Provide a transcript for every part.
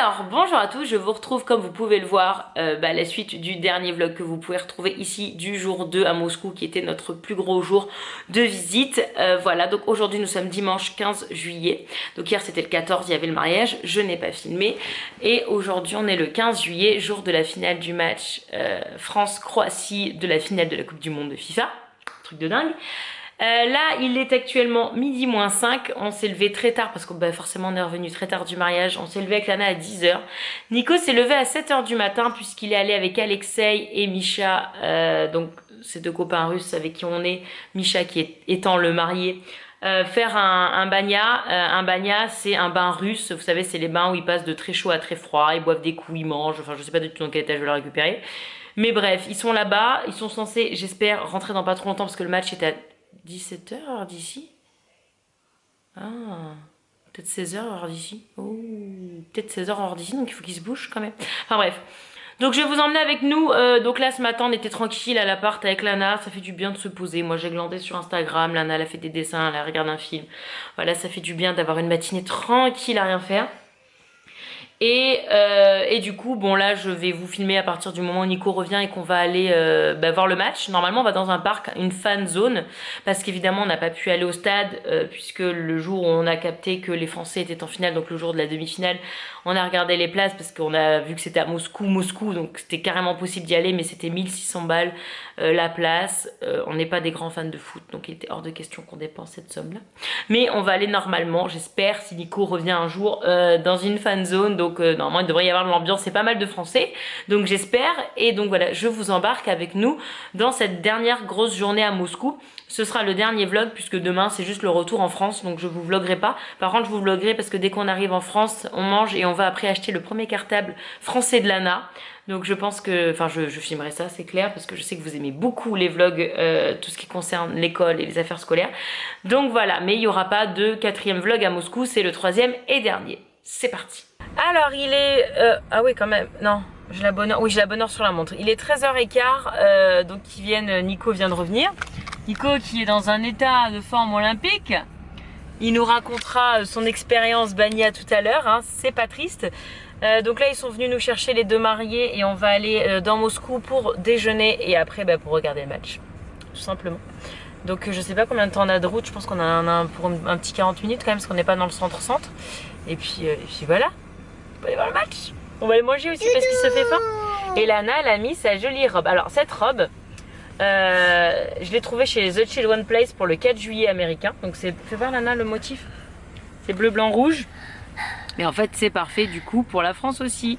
Alors, bonjour à tous, je vous retrouve comme vous pouvez le voir, la suite du dernier vlog que vous pouvez retrouver ici du jour 2 à Moscou qui était notre plus gros jour de visite. Voilà, donc aujourd'hui nous sommes dimanche 15 juillet, donc hier c'était le 14, il y avait le mariage, je n'ai pas filmé, et aujourd'hui on est le 15 juillet, jour de la finale du match France-Croatie de la finale de la Coupe du Monde de FIFA, truc de dingue. Là il est actuellement midi moins 5, on s'est levé très tard parce que forcément on est revenu très tard du mariage, on s'est levé avec Lana à 10h. Nico s'est levé à 7h du matin puisqu'il est allé avec Alexei et Misha, donc ces deux copains russes avec qui on est, Misha qui est étant le marié, faire un banya. Un banya c'est un bain russe, vous savez c'est les bains où ils passent de très chaud à très froid, ils boivent des coups, ils mangent, enfin je sais pas du tout dans quel état je vais le récupérer. Mais bref, ils sont là-bas, ils sont censés, j'espère, rentrer dans pas trop longtemps parce que le match est à 17h heure d'ici. Ah, peut-être 16h heure d'ici. Oh, peut-être 16h heure d'ici, donc il faut qu'ils se bougent quand même. Enfin bref. Donc je vais vous emmener avec nous. Donc là ce matin on était tranquille à l'appart avec Lana, ça fait du bien de se poser. Moi j'ai glandé sur Instagram, Lana elle a fait des dessins, elle a regardé un film. Voilà, ça fait du bien d'avoir une matinée tranquille à rien faire. Et du coup, bon là je vais vous filmer à partir du moment où Nico revient et qu'on va aller voir le match. Normalement on va dans un parc, une fan zone, parce qu'évidemment on n'a pas pu aller au stade, puisque le jour où on a capté que les Français étaient en finale, donc le jour de la demi-finale, on a regardé les places parce qu'on a vu que c'était à Moscou, donc c'était carrément possible d'y aller, mais c'était 1600 balles la place. On n'est pas des grands fans de foot, donc il était hors de question qu'on dépense cette somme-là. Mais on va aller normalement, j'espère, si Nico revient un jour, dans une fan zone. Donc normalement il devrait y avoir de l'ambiance, c'est pas mal de Français, donc j'espère. Et donc voilà, je vous embarque avec nous dans cette dernière grosse journée à Moscou. Ce sera le dernier vlog puisque demain c'est juste le retour en France, donc je vous vloguerai pas. Par contre je vous vloguerai parce que dès qu'on arrive en France, on mange et on va après acheter le premier cartable français de Lana. Donc je pense que, enfin je filmerai ça, c'est clair, parce que je sais que vous aimez beaucoup les vlogs, tout ce qui concerne l'école et les affaires scolaires. Donc voilà, mais il n'y aura pas de 4e vlog à Moscou, c'est le 3e et dernier. C'est parti. Alors il est... ah oui quand même, non, j'ai la bonne heure, oui j'ai la bonne heure sur la montre. Il est 13h15, donc Nico vient de revenir. Nico qui est dans un état de forme olympique. Il nous racontera son expérience Bania tout à l'heure, hein, c'est pas triste. Donc là ils sont venus nous chercher les deux mariés et on va aller dans Moscou pour déjeuner et après pour regarder le match, tout simplement. Donc je sais pas combien de temps on a de route, je pense qu'on a pour un petit 40 minutes quand même parce qu'on n'est pas dans le centre-centre. Et puis voilà, on va aller voir le match. On va aller manger aussi parce qu'il se fait faim. Et Lana elle a mis sa jolie robe. Alors cette robe, je l'ai trouvée chez The Children's Place pour le 4 juillet américain. Donc c'est, fais voir Lana le motif, c'est bleu, blanc, rouge. Mais en fait c'est parfait du coup pour la France aussi.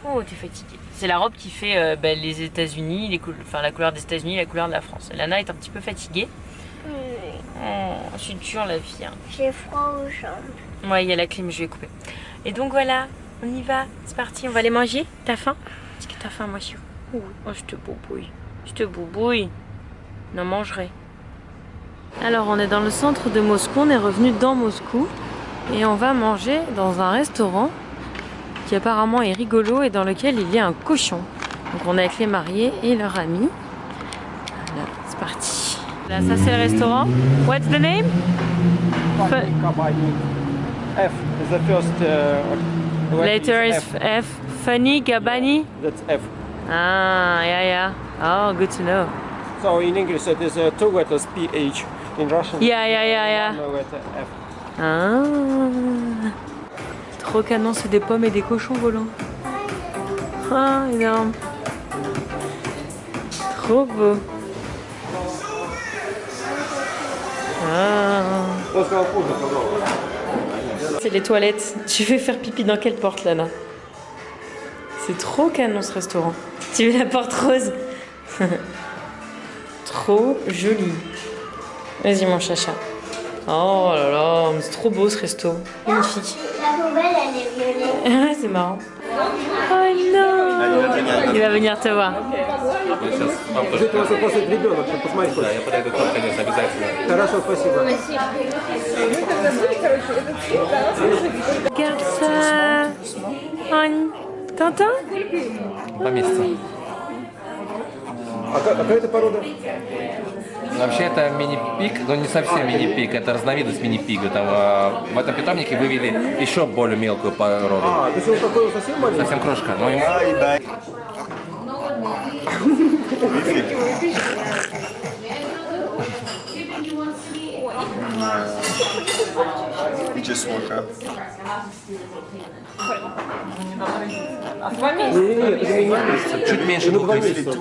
Oh t'es fatiguée. C'est la robe qui fait les États-Unis, la couleur des États-Unis, la couleur de la France. Lana est un petit peu fatiguée. Oh, je suis dure la fille. Hein. J'ai froid aux jambes. Ouais, il y a la clim, je vais couper. Et donc voilà, on y va, c'est parti, on va aller manger. T'as faim? Est-ce que t'as faim, monsieur? Oh, je te boubouille. Je te boubouille. Non, mangerai. Alors, on est dans le centre de Moscou, on est revenu dans Moscou. Et on va manger dans un restaurant qui apparemment est rigolo et dans lequel il y a un cochon. Donc on est avec les mariés et leur ami. Voilà, c'est parti. Là, ça c'est le restaurant. What's the name? F is the first Later is F. Funny Gabani? That's F. Ah, yeah. Oh, good to know. So in English it is 2 letters PH. In Russian, Yeah. 1 letter F. Ah. Trop canon, c'est des pommes et des cochons volants. Ah, énorme. Trop beau. Ah. C'est les toilettes. Tu veux faire pipi dans quelle porte, Lana? C'est trop canon ce restaurant. Tu veux la porte rose? Trop joli. Vas-y mon chacha. Oh là là, c'est trop beau ce resto. Magnifique. La poubelle, elle est violette. Ah, c'est marrant. Oh non. Il va venir te voir. Жить вас попросит ребенок, чтобы посмотреть. Да, я подойду к вам, конечно, обязательно. Хорошо, спасибо. Regarde ça. Ань, t'entends? А какая это порода? Вообще это мини-пик, но не совсем мини-пик, это разновидность мини-пига. Там, в этом питомнике вывели еще более мелкую породу. То есть он такой совсем маленький? Совсем крошка, но ему... We just woke up. Чуть меньше 2 месяцев.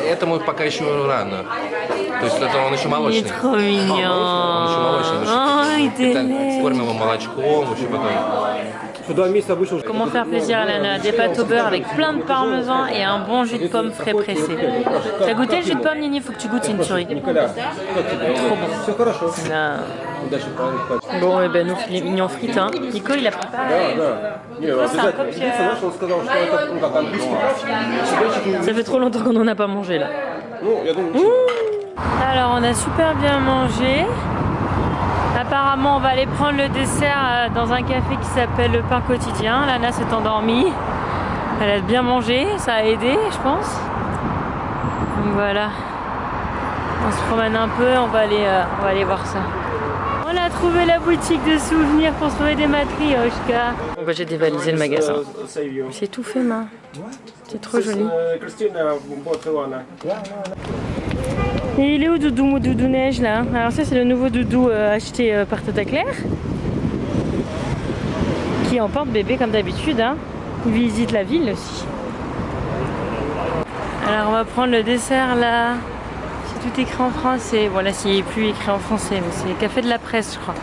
Этому пока еще рано. То есть это он еще молочный. Trop mignon. Он еще молочный. Ой, ты Кормим его молочком, еще потом. Comment faire plaisir à Lana? Des pâtes au beurre avec plein de parmesan et un bon jus de pomme frais pressé. T'as goûté le jus de pomme, Nini? Faut que tu goûtes, c'est une tuerie. Trop bon. Bon, et ben nous, filet mignon frites, hein. Nico, il a préparé. C'est un copieur. Ça fait trop longtemps qu'on n'en a pas mangé, là. Alors, on a super bien mangé. Apparemment, on va aller prendre le dessert dans un café qui s'appelle Le Pain Quotidien. Lana s'est endormie. Elle a bien mangé, ça a aidé, je pense. Donc voilà. On se promène un peu, on va aller voir ça. On a trouvé la boutique de souvenirs pour se trouver des matrioshkas. Bon, bah, j'ai dévalisé le magasin. C'est tout fait, main. C'est trop joli. Et il est où Doudou Neige là? Alors ça c'est le nouveau doudou acheté par Tata Claire, qui emporte bébé comme d'habitude, hein. Il visite la ville aussi. Alors on va prendre le dessert là. C'est tout écrit en français. Voilà, s'il n'est plus écrit en français, mais c'est Café de la Presse je crois.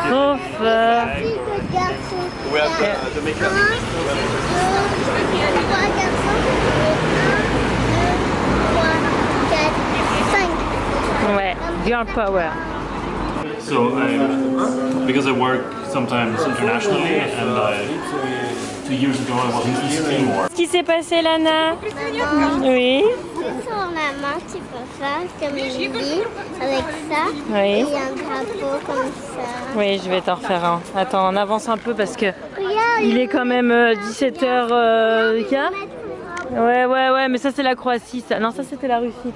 Sauf ouais, girl power. So, because I work sometimes internationally, and 2 years ago I was in East Timor. Qu'est-ce qui s'est passé, Lana? Oui. Sur la main, tu peux faire comme une vie avec ça. Oui. Et un drapeau comme ça. Oui, je vais t'en refaire un. Attends, on avance un peu parce que Regarde, il est quand même 17h15. Ouais, mais ça c'est la Croatie. Ça. Non, ça c'était la Russie.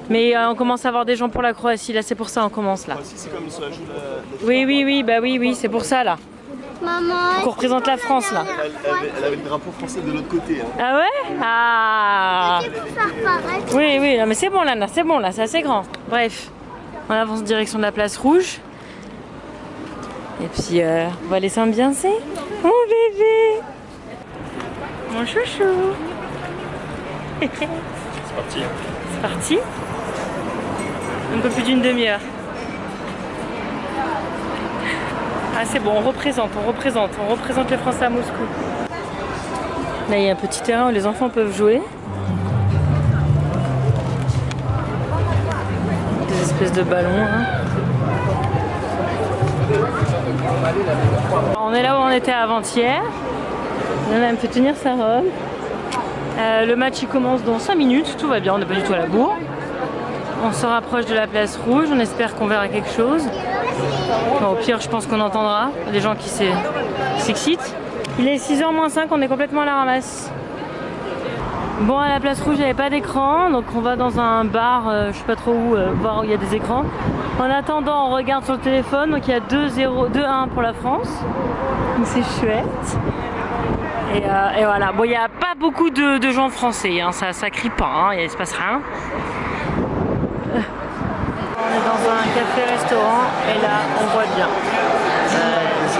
Mais on commence à avoir des gens pour la Croatie. Là, c'est pour ça on commence là. C'est comme ça, Oui, c'est pour ça là. maman. Qu'on représente la France là. Elle avait le drapeau français de l'autre côté. Hein. Ah ouais? Ah. Tu peux faire pareil. Oui, non, mais c'est bon Lana, c'est bon là, c'est assez grand. Bref, on avance en direction de la place rouge. Et puis on va aller s'ambiancer. Mon bébé, mon chouchou. C'est parti. C'est parti. Un peu plus d'une demi-heure. Ah c'est bon, on représente les Français à Moscou. Là il y a un petit terrain où les enfants peuvent jouer. Des espèces de ballons. Hein. On est là où on était avant-hier. Nana me fait tenir sa robe. Le match il commence dans 5 minutes, tout va bien, on n'est pas du tout à la bourre. On se rapproche de la place rouge, on espère qu'on verra quelque chose. Bon, au pire je pense qu'on entendra des gens qui s'excitent. Il est 6h moins 5, on est complètement à la ramasse. Bon, à la place rouge il n'y avait pas d'écran, donc on va dans un bar, je sais pas trop où, voir où il y a des écrans. En attendant on regarde sur le téléphone, donc il y a 2-1 pour la France, donc c'est chouette. Et voilà, bon il n'y a pas beaucoup de gens français, hein. Ça crie pas, hein. Il ne se passe rien. On est dans un café-restaurant et là on voit bien.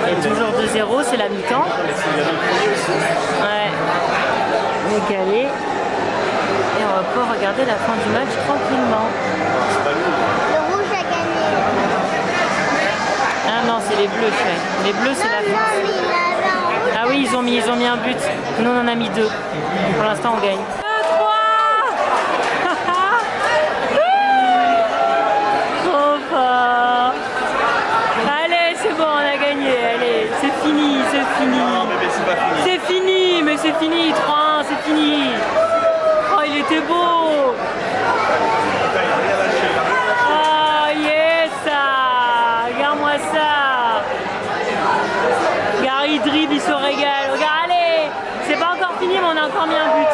Il y a toujours 2-0, c'est la mi-temps. Ouais, décalé. Et on va pouvoir regarder la fin du match tranquillement. Le rouge a gagné. Ah non, c'est les bleus, fait. Les bleus c'est la fin. Ah oui, ils ont mis un but. Nous on en a mis 2. Pour l'instant on gagne. 2-3. Trop fort. Allez, c'est bon, on a gagné. Allez, c'est fini. Non, bébé, c'est pas fini. C'est fini, mais c'est fini. 3-1, c'est fini. Oh, il était beau. Oh, yes, ça. Regarde-moi ça. Regarde, il dribble, il se régale. Regarde, allez. C'est pas encore fini, mais on a encore mis un but.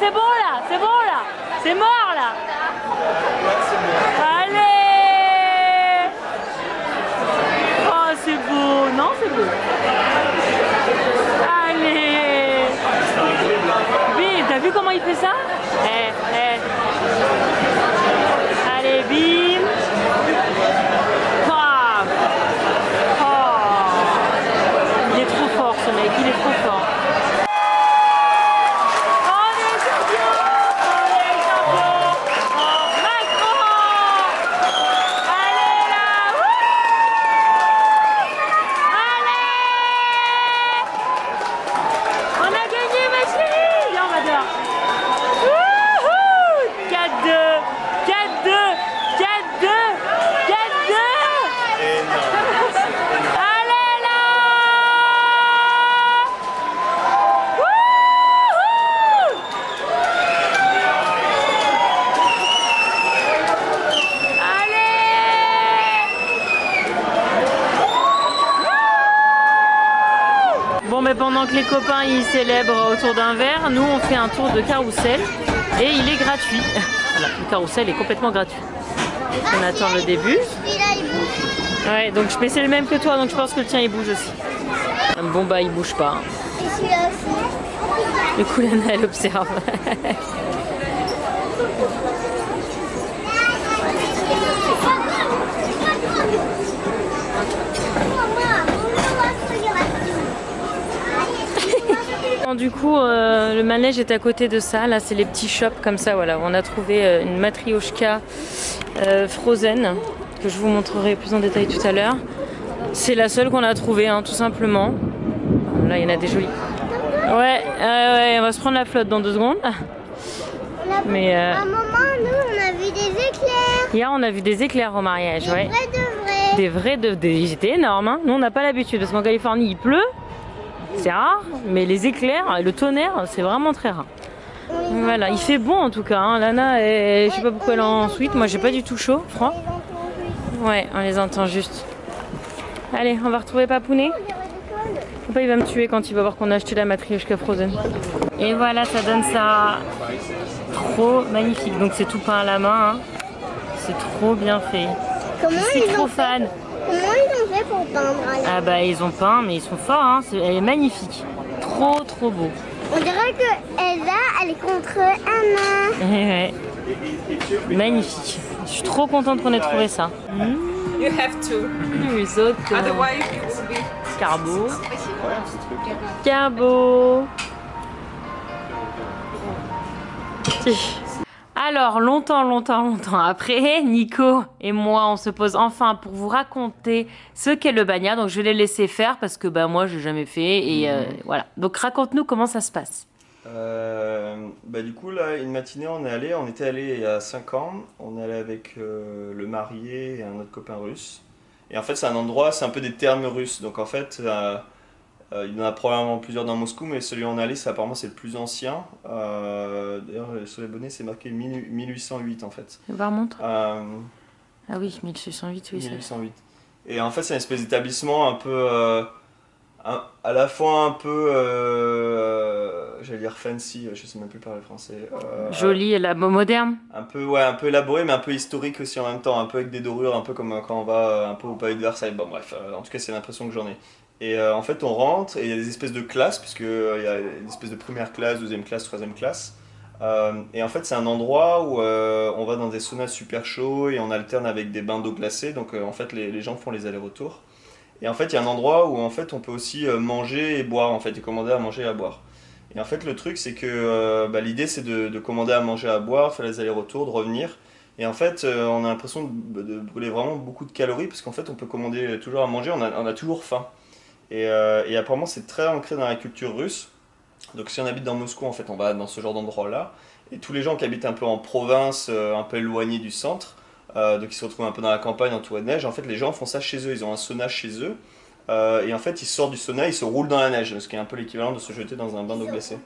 c'est bon là, c'est bon là. C'est mort là. Allez. Oh, c'est beau. Non, c'est beau. Allez. Bim, t'as vu comment il fait ça? Allez, bim. Paf. Oh. Il est trop fort ce mec, il est trop fort. Bon, mais pendant que les copains ils célèbrent autour d'un verre, nous on fait un tour de carrousel et il est gratuit. Voilà, le carrousel est complètement gratuit. On attend le début. Celui-là, il bouge. Ouais, donc c'est le même que toi, donc je pense que le tien il bouge aussi. Bon bah il bouge pas. Et celui-là aussi. Du coup Lana elle observe. Du coup, le manège est à côté de ça. Là, c'est les petits shops comme ça. Voilà, on a trouvé une matrioshka Frozen que je vous montrerai plus en détail tout à l'heure. C'est la seule qu'on a trouvée, hein, tout simplement. Là, il y en a des jolies. Ouais, on va se prendre la flotte dans 2 secondes. Mais À un moment, nous, on a vu des éclairs. hier, on a vu des éclairs au mariage, ouais. Vrais de vrais. Ils étaient énormes, hein. Nous, on n'a pas l'habitude parce qu'en Californie, il pleut. C'est rare, mais les éclairs, le tonnerre, c'est vraiment très rare. Donc voilà, il fait bon en tout cas. Hein. Lana, je sais pas pourquoi elle est en suite. Moi, j'ai pas du tout chaud, froid. Ouais, on les entend juste. Allez, on va retrouver Papounet. Papa, il va me tuer quand il va voir qu'on a acheté la matrioshka Frozen. Et voilà, ça donne ça. Trop magnifique. Donc c'est tout peint à la main. Hein. C'est trop bien fait. Comment Je suis trop fan. Comment ils ont fait pour peindre? Ah bah ils ont peint, mais ils sont forts. Hein. Elle est magnifique. Trop beau. On dirait que Elsa, elle est contre Anna. Ouais. Magnifique. Je suis trop contente qu'on ait trouvé ça. You have to. Risotto. Otherwise, it will be. Carbo. Carbo. Alors, longtemps après, Nico et moi, on se pose enfin pour vous raconter ce qu'est le banya. Donc, je vais les laisser faire parce que moi, je n'ai jamais fait. Et voilà. Donc, raconte-nous comment ça se passe. Du coup, là, une matinée, on était allé il y a 5 ans. On est allé avec le marié et un autre copain russe. Et en fait, c'est un endroit, c'est un peu des termes russes. Donc, en fait, il y en a probablement plusieurs dans Moscou, mais celui où on est allé, apparemment, c'est le plus ancien. D'ailleurs, sur les bonnets, c'est marqué 1808 en fait. Va remonte. Ah oui, 1608, oui. 1808. Et en fait, c'est une espèce d'établissement un peu. À la fois un peu. J'allais dire fancy, je sais même plus parler français. Joli et moderne. Un peu élaboré, mais un peu historique aussi en même temps. Un peu avec des dorures, un peu comme quand on va un peu au palais de Versailles. Bon, bref, en tout cas, c'est l'impression que j'en ai. Et en fait, on rentre et il y a des espèces de classes, puisqu'il y a une espèce de première classe, deuxième classe, troisième classe. Et en fait, c'est un endroit où on va dans des saunas super chauds et on alterne avec des bains d'eau glacée. Donc, en fait, les gens font les allers-retours. Et en fait, il y a un endroit où en fait, on peut aussi manger et boire, en fait, et commander à manger et à boire. Et en fait, le truc, c'est que l'idée, c'est de commander à manger et à boire, faire les allers-retours, de revenir. Et en fait, on a l'impression de brûler vraiment beaucoup de calories, parce qu'en fait, on peut commander toujours à manger, on a toujours faim. Et apparemment, c'est très ancré dans la culture russe. Donc, si on habite dans Moscou, en fait, on va dans ce genre d'endroit-là. Et tous les gens qui habitent un peu en province, un peu éloignés du centre, donc ils se retrouvent un peu dans la campagne entourés de neige, en fait, les gens font ça chez eux. Ils ont un sauna chez eux. Et en fait, ils sortent du sauna, ils se roulent dans la neige, ce qui est un peu l'équivalent de se jeter dans un bain d'eau glacée.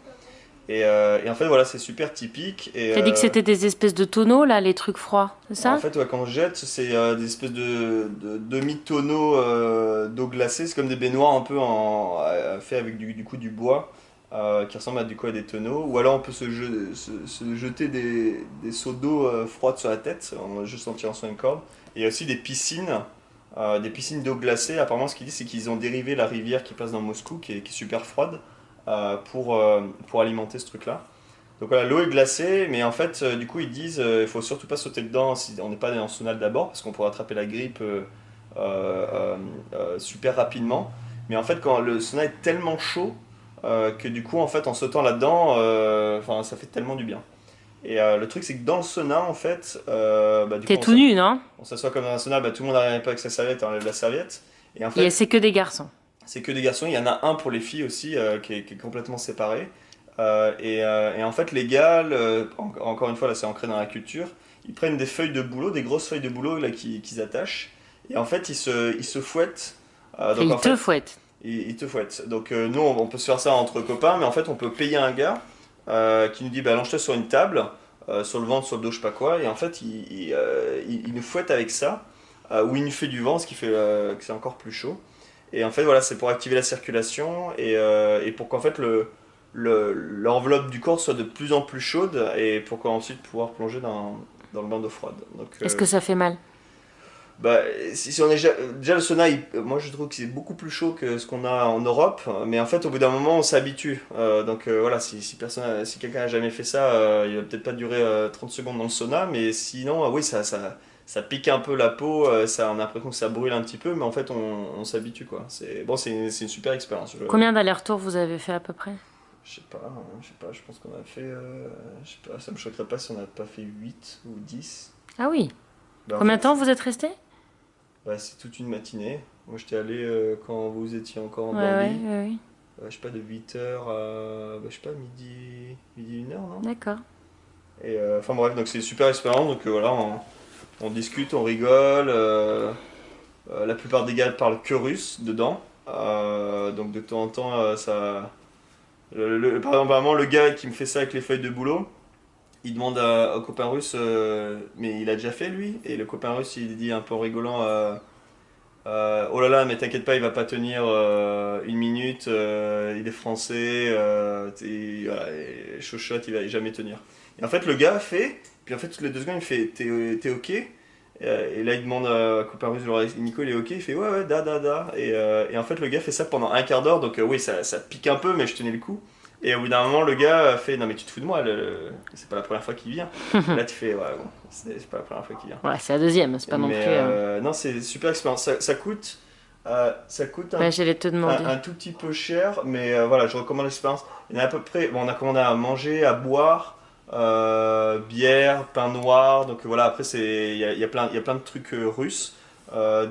Et en fait, voilà, c'est super typique. T'as dit que c'était des espèces de tonneaux, là, les trucs froids, c'est ça? En fait, ouais, quand on jette, c'est des espèces de demi-tonneaux d'eau glacée. C'est comme des baignoires un peu fait avec du bois. qui ressemblent du coup à des tonneaux. Ou alors on peut se jeter des seaux d'eau froide sur la tête, juste en tirant sur une corde. Et il y a aussi des piscines d'eau glacée. Apparemment, ce qu'ils disent, c'est qu'ils ont dérivé la rivière qui passe dans Moscou, qui est super froide, pour alimenter ce truc-là. Donc voilà, l'eau est glacée, mais en fait, du coup, ils disent il faut surtout pas sauter dedans si on n'est pas dans le sauna d'abord, parce qu'on pourrait attraper la grippe super rapidement. Mais en fait, quand le sauna est tellement chaud que du coup, en fait, en sautant là-dedans, ça fait tellement du bien. Et le truc, c'est que dans le sauna, en fait, du T'es coup, tout nu, non? on s'assoit comme dans un sauna, tout le monde arrive un peu avec sa serviette, on enlève la serviette. Et en Et fait, c'est que des garçons. c'est que des garçons, il y en a un pour les filles aussi, qui est complètement séparé. Et en fait, les gars, encore une fois, là c'est ancré dans la culture, ils prennent des feuilles de bouleau, des grosses feuilles de bouleau là, qu'ils attachent, et en fait, ils se fouettent. Et ils te fouettent. Ils te fouettent. Donc nous, on peut se faire ça entre copains, mais en fait, on peut payer un gars qui nous dit bah, allonge-toi sur une table, sur le ventre, sur le dos, je sais pas quoi, et en fait, il nous fouette avec ça, ou il nous fait du vent, ce qui fait que c'est encore plus chaud. Et en fait, voilà, c'est pour activer la circulation et pour qu'en fait l'enveloppe du corps soit de plus en plus chaude et pour qu'ensuite pouvoir plonger dans le bain d'eau froide. Donc, Est-ce que ça fait mal? bah, si on est déjà le sauna, moi je trouve que c'est beaucoup plus chaud que ce qu'on a en Europe, mais en fait au bout d'un moment on s'habitue. Voilà, si quelqu'un n'a jamais fait ça, il va peut-être pas durer 30 secondes dans le sauna, mais sinon oui ça pique un peu la peau, on a l'impression que ça brûle un petit peu, mais en fait on s'habitue quoi. C'est une super expérience. Combien d'allers-retours vous avez fait à peu près? Je sais pas, je pense qu'on a fait, je sais pas, ça me choquerait pas si on n'a pas fait 8 ou 10. Ah oui. Bah, Combien de temps vous êtes resté? Bah, c'est toute une matinée. Moi j'étais allé quand vous étiez encore en Ouais, Bambie. ouais. Je sais pas, de 8h à, je sais pas, midi 1h, non? D'accord. Et enfin bref, donc c'est une super expérience, donc voilà, on discute, on rigole. La plupart des gars parlent que russe dedans. Donc de temps en temps, ça... par exemple, vraiment, le gars qui me fait ça avec les feuilles de boulot, il demande au copain russe, mais il a déjà fait lui, et le copain russe il dit un peu en rigolant, oh là là, mais t'inquiète pas, il va pas tenir une minute, il est français, voilà, et chochotte, il va jamais tenir. Et en fait, le gars fait, puis en fait, toutes les 2 secondes, il fait t'es ok? Et là, il demande à copain russe, genre, Nico, il est ok? Il fait ouais, da. Et en fait, le gars fait ça pendant un quart d'heure, donc oui, ça pique un peu, mais je tenais le coup. Et au bout d'un moment, le gars fait non, mais tu te fous de moi, c'est pas la première fois qu'il vient. Là, tu fais ouais, bon, c'est pas la première fois qu'il vient. Ouais, c'est la deuxième, c'est pas non plus. Non, c'est une super expérience. Ça coûte J'allais te demander. un tout petit peu cher, mais voilà, je recommande l'expérience. Il y en a à peu près, bon, on a commandé à manger, à boire. Bière, pain noir, donc voilà, après il y a plein de trucs russes,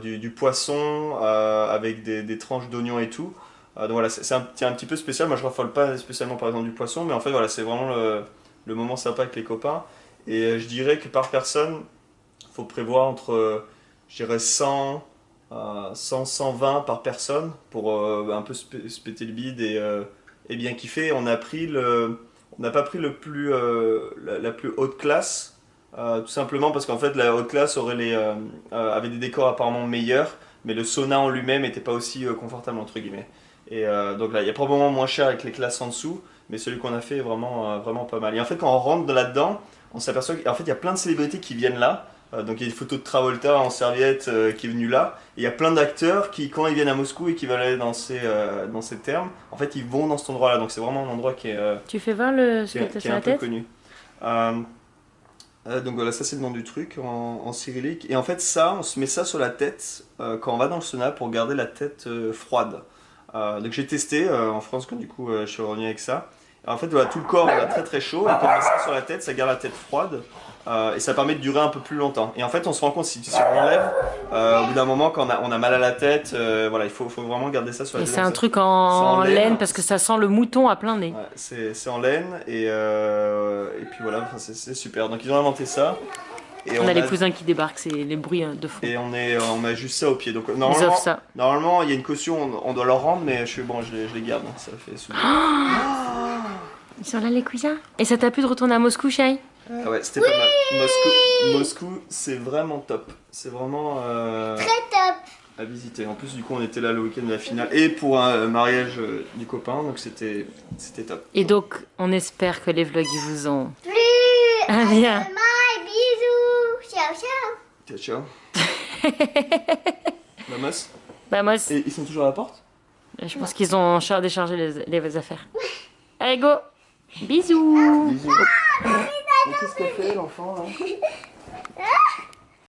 du poisson avec des tranches d'oignons et tout. Donc voilà, c'est un petit peu spécial. Moi je raffole pas spécialement par exemple du poisson, mais en fait voilà, c'est vraiment le moment sympa avec les copains. Et je dirais que par personne, faut prévoir entre, je dirais 120 par personne pour un peu se péter le bide et bien kiffer. On n'a pas pris la plus haute classe, tout simplement parce qu'en fait la haute classe avait des décors apparemment meilleurs, mais le sauna en lui-même n'était pas aussi confortable entre guillemets. Et donc là, il y a probablement moins cher avec les classes en dessous, mais celui qu'on a fait est vraiment pas mal. Et en fait, quand on rentre là-dedans, on s'aperçoit qu'en fait, il y a plein de célébrités qui viennent là. Donc il y a des photos de Travolta en serviette qui est venu là. Et il y a plein d'acteurs qui, quand ils viennent à Moscou et qui veulent aller dans ces termes, en fait, ils vont dans cet endroit-là. Donc c'est vraiment un endroit qui est, Tu fais voir ce que t'as qui sur est la un peu tête? connu. Donc voilà, ça c'est le nom du truc en cyrillique. Et en fait, on se met ça sur la tête quand on va dans le sauna pour garder la tête froide. Donc j'ai testé en France quand du coup je suis revenu avec ça. Et en fait, voilà, tout le corps est très très chaud et quand on met ça sur la tête, ça garde la tête froide. Et ça permet de durer un peu plus longtemps. Et en fait, on se rend compte si on enlève, au bout d'un moment, quand on a mal à la tête, voilà, il faut vraiment garder ça sur la Et tête. c'est un truc en laine parce que ça sent le mouton à plein nez. Ouais, c'est en laine et puis voilà, enfin, c'est super. Donc ils ont inventé ça. Et on a les cousins qui débarquent, c'est les bruits de fond. Et on a juste ça au pied. Donc Ils offrent ça. normalement, il y a une caution, on doit leur rendre, mais je les garde. Ça fait souvent. Ils sont là les cousins. Et ça t'a plu de retourner à Moscou, Shai? Ah ouais, c'était pas mal. Moscou, c'est vraiment top. C'est vraiment Très top. à visiter. En plus, du coup, on était là le week-end de la finale et pour un mariage du copain, donc c'était top. Et donc, on espère que les vlogs ils vous ont... Plus. Ah bien. Bye, bisous. Ciao, ciao. Ciao, ciao. Mamas. Bah moi, Et ils sont toujours à la porte? je pense qu'ils ont déchargé les affaires. Allez, go. Bisous. Bisous. Mais qu'est-ce qu'elle fait, l'enfant, là?